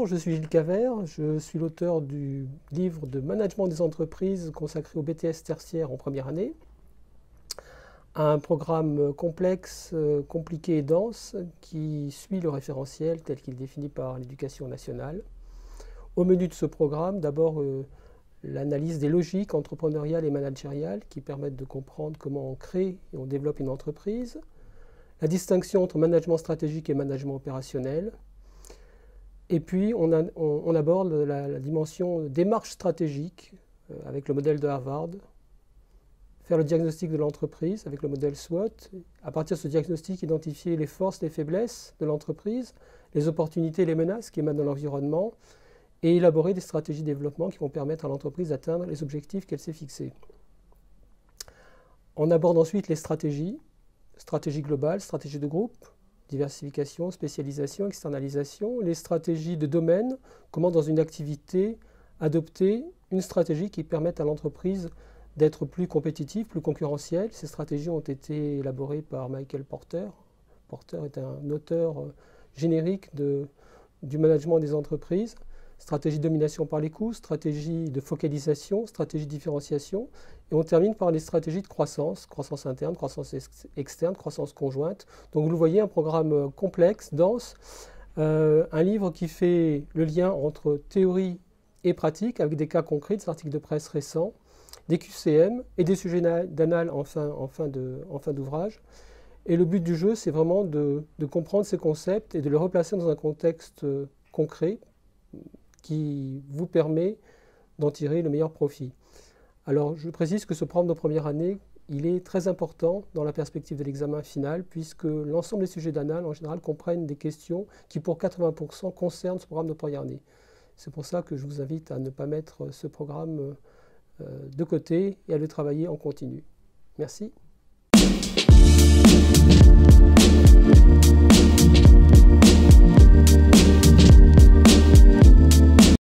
Bonjour, je suis Gilles Cavert, je suis l'auteur du livre de management des entreprises consacré au BTS tertiaire en première année. Un programme complexe, compliqué et dense qui suit le référentiel tel qu'il est défini par l'Éducation nationale. Au menu de ce programme, d'abord l'analyse des logiques entrepreneuriales et managériales qui permettent de comprendre comment on crée et on développe une entreprise. La distinction entre management stratégique et management opérationnel. Et puis, on aborde la dimension démarche stratégique avec le modèle de Harvard, faire le diagnostic de l'entreprise avec le modèle SWOT, à partir de ce diagnostic, identifier les forces, les faiblesses de l'entreprise, les opportunités et les menaces qui émanent de l'environnement, et élaborer des stratégies de développement qui vont permettre à l'entreprise d'atteindre les objectifs qu'elle s'est fixés. On aborde ensuite les stratégies globales, stratégie de groupe, diversification, spécialisation, externalisation, les stratégies de domaine, comment dans une activité adopter une stratégie qui permette à l'entreprise d'être plus compétitive, plus concurrentielle. Ces stratégies ont été élaborées par Michael Porter. Porter est un auteur générique du management des entreprises. Stratégie de domination par les coûts, stratégie de focalisation, stratégie de différenciation. Et on termine par les stratégies de croissance, croissance interne, croissance externe, croissance conjointe. Donc vous le voyez, un programme complexe, dense, un livre qui fait le lien entre théorie et pratique avec des cas concrets, des articles de presse récents, des QCM et des sujets d'anal en fin d'ouvrage. Et le but du jeu, c'est vraiment de comprendre ces concepts et de les replacer dans un contexte concret qui vous permet d'en tirer le meilleur profit. Alors, je précise que ce programme de première année, il est très important dans la perspective de l'examen final, puisque l'ensemble des sujets d'anal, en général, comprennent des questions qui, pour 80%, concernent ce programme de première année. C'est pour ça que je vous invite à ne pas mettre ce programme de côté et à le travailler en continu. Merci.